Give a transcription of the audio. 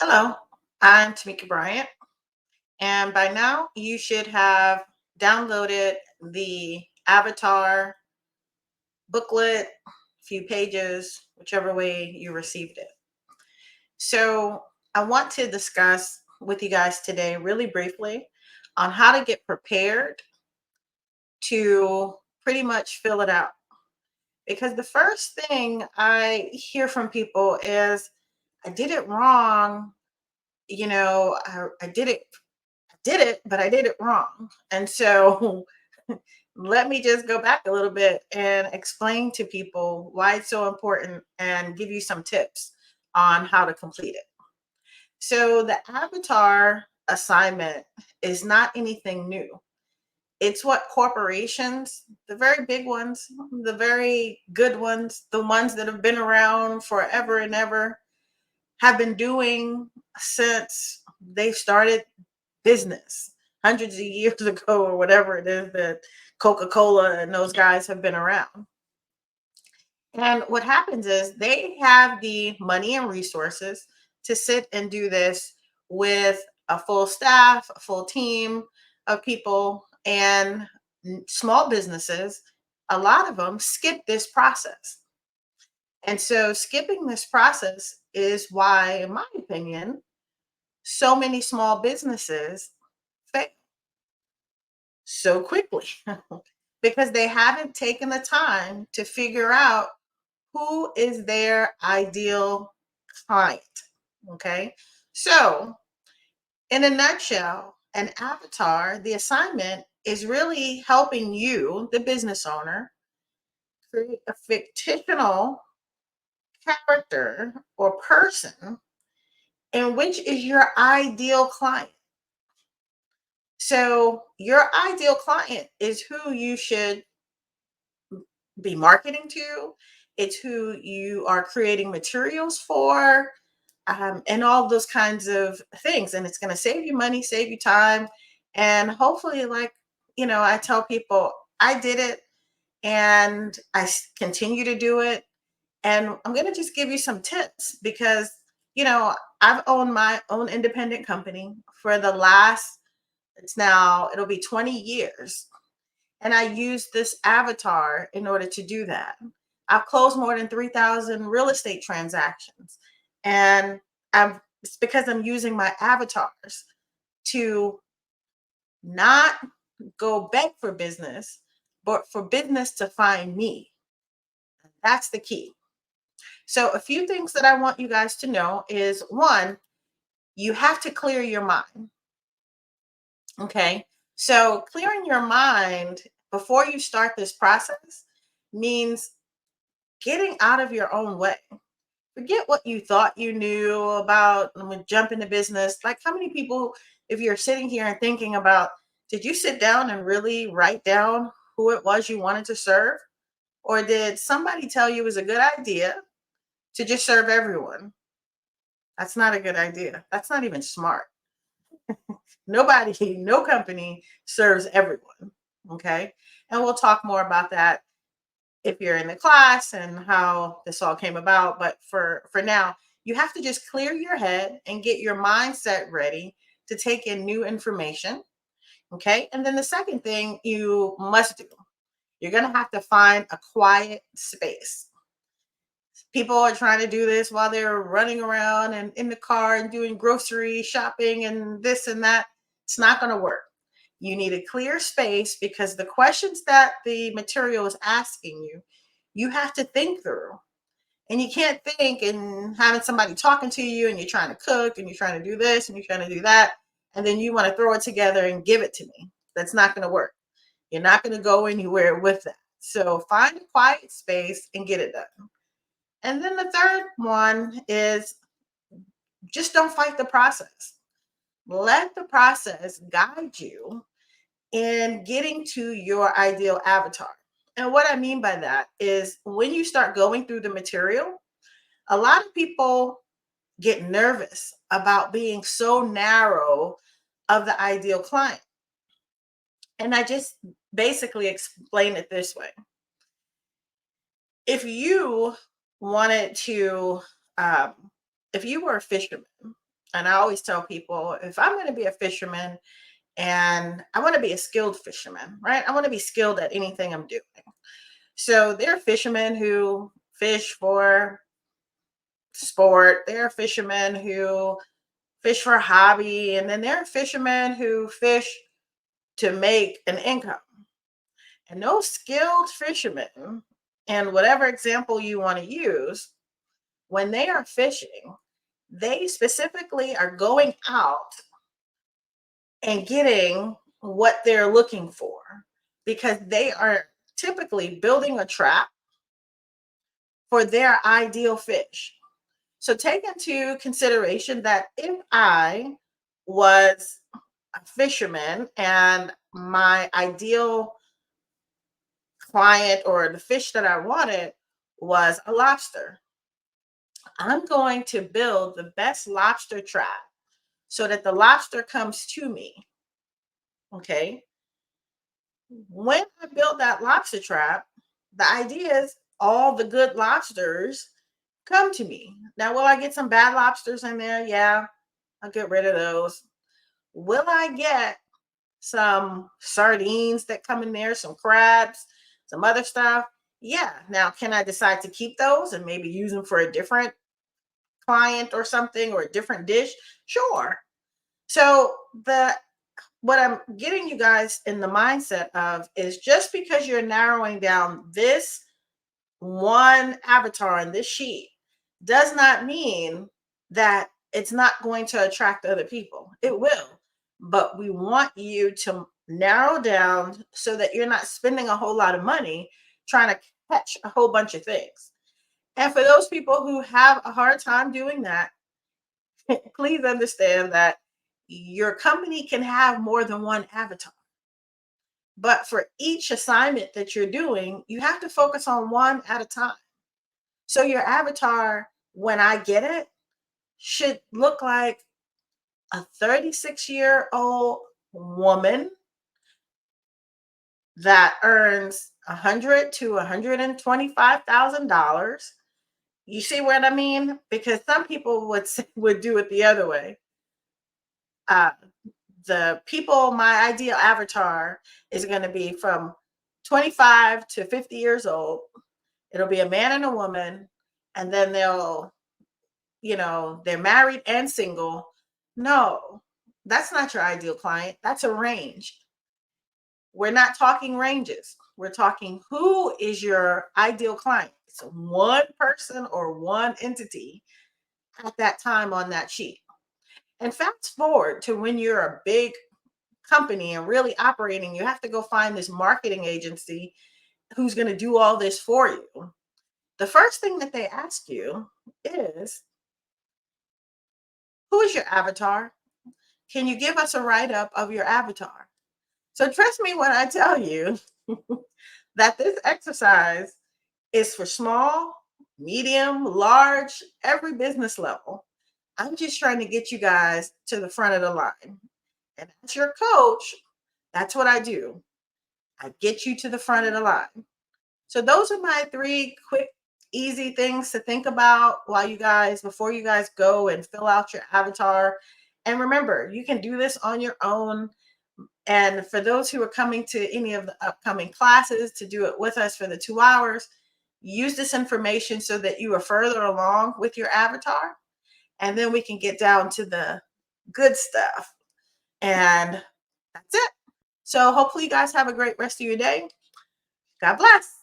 Hello, I'm Tameka Bryant, and by now you should have downloaded the avatar booklet, few pages, whichever way you received it. So, I want to discuss with you guys today, really briefly, on how to get prepared to pretty much fill it out. Because the first thing I hear from people is, I did it wrong. I did it, but I did it wrong. And so let me just go back a little bit and explain to people why it's so important and give you some tips on how to complete it. So, the avatar assignment is not anything new. It's what corporations, the very big ones, the very good ones, the ones that have been around forever and ever, have been doing since they started business hundreds of years ago or whatever it is that Coca-Cola and those guys have been around. And what happens is they have the money and resources to sit and do this with a full staff, a full team of people, and small businesses. A lot of them skip this process. And so skipping this process is why, in my opinion, so many small businesses fail so quickly because they haven't taken the time to figure out who is their ideal client. Okay. So, in a nutshell, an avatar, the assignment is really helping you, the business owner, create a fictional character or person in which is your ideal client. So, your ideal client is who you should be marketing to, it's who you are creating materials for, and all those kinds of things. And it's going to save you money, save you time. And hopefully, I tell people, I did it and continue to do it. And I'm going to just give you some tips because, I've owned my own independent company for the last, it'll be 20 years. And I use this avatar in order to do that. I've closed more than 3,000 real estate transactions. And it's because I'm using my avatars to not go beg for business, but for business to find me. That's the key. So, a few things that I want you guys to know is one, you have to clear your mind. Okay. So, clearing your mind before you start this process means getting out of your own way. Forget what you thought you knew about jump into business. Like, how many people, if you're sitting here and thinking about, did you sit down and really write down who it was you wanted to serve? Or did somebody tell you it was a good idea to just serve everyone? That's not a good idea. That's not even smart. Nobody, no company serves everyone. Okay. And we'll talk more about that if you're in the class and how this all came about. But for now, you have to just clear your head and get your mindset ready to take in new information. Okay. And then the second thing you must do, you're going to have to find a quiet space. People are trying to do this while they're running around and in the car and doing grocery shopping and this and that. It's not going to work. You need a clear space because the questions that the material is asking you, you have to think through. And you can't think and having somebody talking to you and you're trying to cook and you're trying to do this and you're trying to do that. And then you want to throw it together and give it to me. That's not going to work. You're not going to go anywhere with that. So find a quiet space and get it done. And then the third one is just don't fight the process. Let the process guide you in getting to your ideal avatar. And what I mean by that is when you start going through the material, a lot of people get nervous about being so narrow of the ideal client. And I just basically explain it this way. If you wanted to, um, if you were a fisherman, And I always tell people, if I'm going to be a fisherman and I want to be a skilled fisherman, right? I want to be skilled at anything I'm doing. So there are fishermen who fish for sport, there are fishermen who fish for a hobby, and then there are fishermen who fish to make an income. And those skilled fishermen, and whatever example you want to use, when they are fishing, they specifically are going out and getting what they're looking for because they are typically building a trap for their ideal fish. So take into consideration that if I was a fisherman and my ideal client or the fish that I wanted was a lobster, I'm going to build the best lobster trap so that the lobster comes to me. Okay. When I build that lobster trap, the idea is all the good lobsters come to me. Now, will I get some bad lobsters in there? Yeah, I'll get rid of those. Will I get some sardines that come in there, some crabs, some other stuff? Yeah. Now, can I decide to keep those and maybe use them for a different client or something or a different dish? Sure. So the what I'm getting you guys in the mindset of is just because you're narrowing down this one avatar on this sheet does not mean that it's not going to attract other people. It will. But we want you to narrow down so that you're not spending a whole lot of money trying to catch a whole bunch of things. And for those people who have a hard time doing that, please understand that your company can have more than one avatar. But for each assignment that you're doing, you have to focus on one at a time. So your avatar, when I get it, should look like a 36-year-old woman that earns $100,000 to $125,000. You see what I mean? Because some people would do it the other way. Uh, the people, my ideal avatar is going to be from 25 to 50 years old. It'll be a man and a woman, and then they're married and single. No, that's not your ideal client. That's a range. We're not talking ranges. We're talking who is your ideal client. It's one person or one entity at that time on that sheet. And fast forward to when you're a big company and really operating, you have to go find this marketing agency who's going to do all this for you. The first thing that they ask you is, who is your avatar? Can you give us a write up of your avatar? So trust me when I tell you that this exercise is for small, medium, large, every business level. I'm just trying to get you guys to the front of the line. And as your coach, that's what I do. I get you to the front of the line. So those are my three quick, easy things to think about before you guys go and fill out your avatar. And remember, you can do this on your own. And for those who are coming to any of the upcoming classes to do it with us for the 2 hours, use this information so that you are further along with your avatar. And then we can get down to the good stuff. And that's it. So hopefully you guys have a great rest of your day. God bless.